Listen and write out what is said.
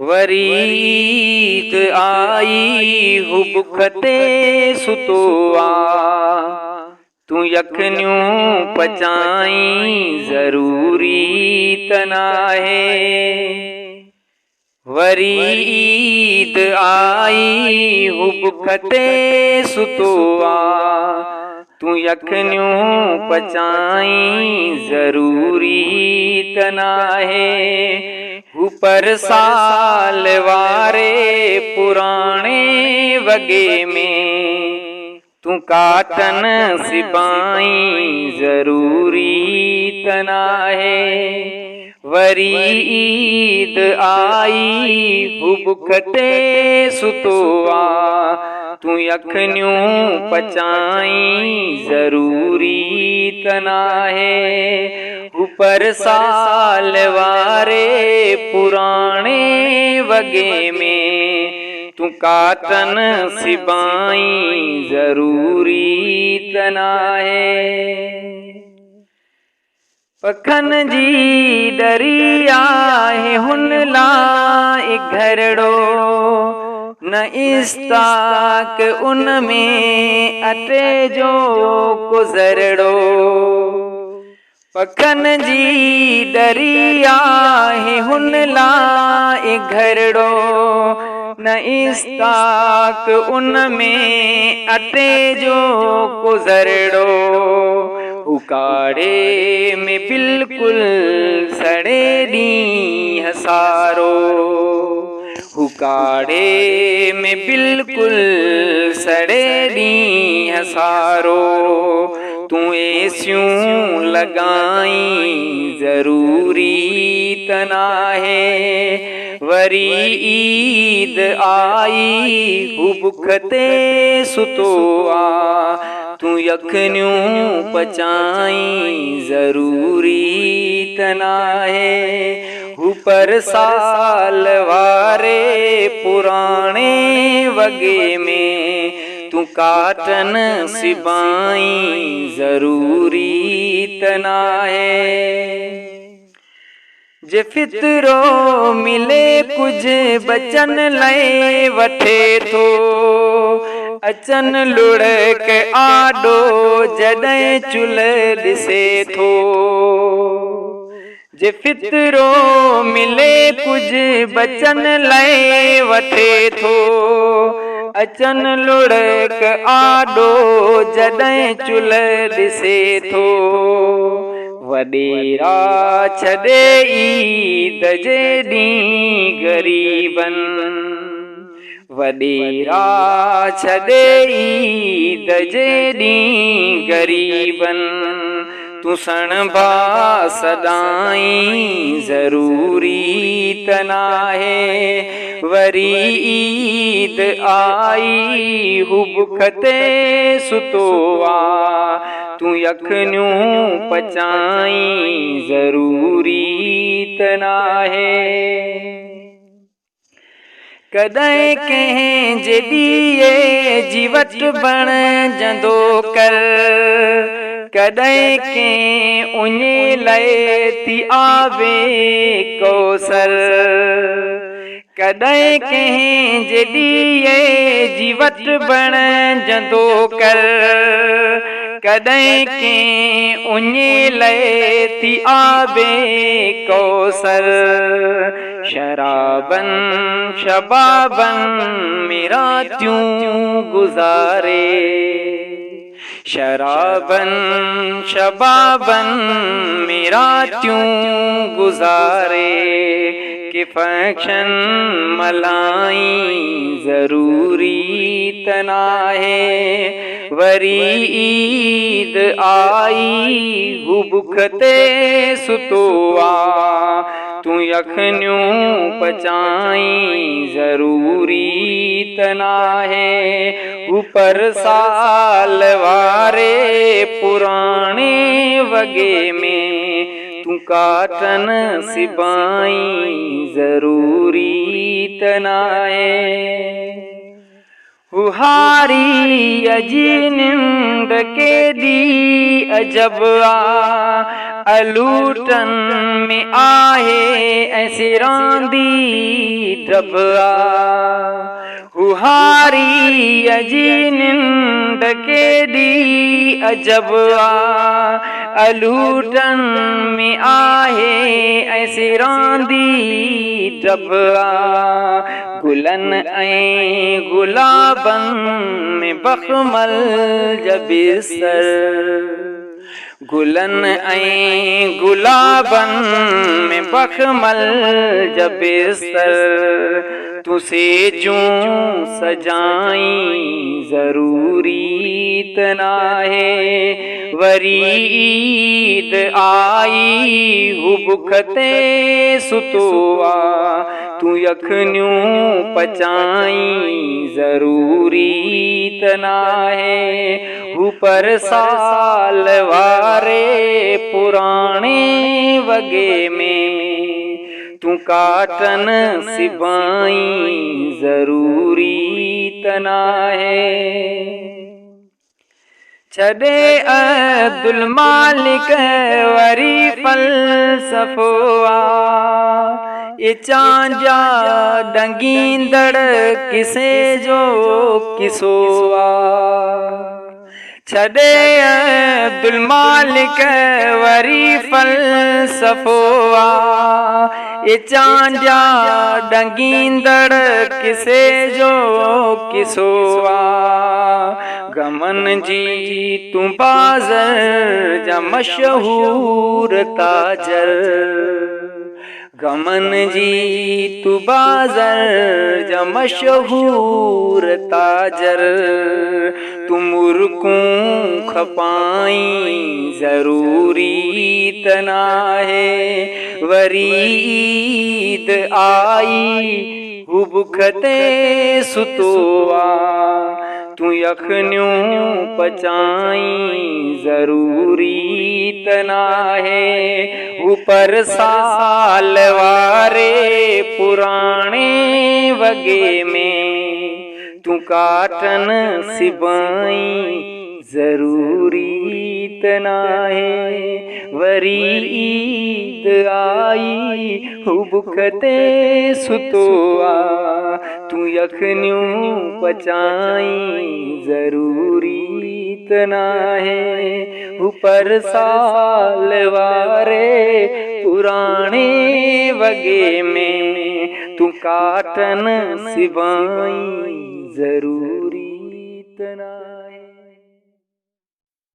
वरीत आई हुबुखते सुतो आ, तू यखनियूं पचाई ज़रूरी तना है। वरीत आई हुबुखते सुतो आ, तू यखनियूं पचाई ज़रूरी तना है। ऊपर साल वारे पुराने वगे में तू काटन सिबाई ज़रूरी तना है। वरी ईद आई हुबुखते सुतो आ, तू यखनियूं पचाई ज़रूरी तना है। ऊपर साल वारे पुराने वगे में तू काटन सिबाई ज़रूरी तना है। पखन जी दरिया है हुन ला घरड़ो, न इस्ताक उन में अटे जो गुज़रड़ो। पखन जी दरिया है हुन ला घरड़ो, न इस्ताक उन में अटे जो गुज़रड़ो। उकाड़े में बिल्कुल सड़े दी हसारो, उकाड़े में बिल्कुल सड़े दी हसारो। तू ऐसियूं लगाई ज़रूरी तना है। वरी ईद आई हुबुखते सुतो आ, तू यखनियूं पचाई ज़रूरी तना है। ऊपर साल वारे पुराने वगे में तू काटन सिबाई ज़रूरी तना है। जे फितरो मिले कुछ बचन लय वठे थो, अचन लुढ़क आडो जॾहिं चुल ॾिसे थो। जे फितरो मिले कुछ बचन लय वठे थो, अचन लुढ़क आडो जॾहिं चुल ॾिसे थो। वॾेरा छॾे ईद जे ॾींहुं ग़रीबन, वॾेरा छॾे ईद जे ॾींहुं ग़रीबन। तू सणभा सदाई ज़रूरी तना है। वरी ईद आई हुबुखते सुतो आ, तू यखनियूं पचाई ज़रूरी तना है। कॾहिं कंहिं जे ॾीए जीवत बणजंदो कर, कॾहिं कंहिं उञे लय थी आवे कौसर। कॾहिं कंहिं जे ॾीए जीवत बणजंदो कर, कॾहिं कंहिं उञे लय थी आवे कौसर। शराबन शबाबन में रातियूं गुज़ारे, शराबन शबाबन में रातियूं गुज़ारे। के फंक्शन मल्हाई ज़रूरी तना है। वरी ईद आई हुबुखते सुतो आ, तू यखनियूं पचाई ज़रूरी तना है। ऊपर साल वारे पुराने वगे में तू काटन सिबाई ज़रूरी तना है। हुहारी अजी निंद के दी अजब आ, अलूटन में आहे ऐसी रांदी डबआ हुहारी अजी निंड केडी अजबआ अलूटन में आहे ऐसी रांदी डबआ गुलन ऐं गुलाबन में बखमल जबिसर गुलन ऐं गुलाबन में बखमल जबिसर तुसे जूं सजाई ज़रूरी त नाहे वरी ईद आई हू बुख ते सुतो आ तूं यखनियूं पचाई ज़रूरी त नाहे हू पर साल वारे पुराणे वगे में तूं काटन सिबाई ज़रूरी त नाहे छॾे अब्दुल मालिक वरी फ़लसफ़ो आ ये चांजा डंगींदड़ किसे जो किसो आ छॾे अब्दुल मालिक वरी फ़लसफ़ो आ ये चांजा डंगींदड़ किसे जो किसो आ गमन जी तूं बाज़र जा मशहूर ताजर गमन जी तू बाज़र जा मशहूर ताजर तू मुर्कूं खपाई ज़रूरी त नाहे वरी ईद आई हू बुख ते सुतो आ तूं यखनियूं पचाई ज़रूरी त नाहे हू पर साल वारे पुराणे वगे में तूं काटन सिबाई ज़रूरी त नाहे वरी ईद आई हू बुख ते सुतो आ तूं यखनियूं पचाई ज़रूरी त नाहे हू पर साल वारे पुराणे वगे में तूं काटन सिबाई ज़रूरी त नाहे।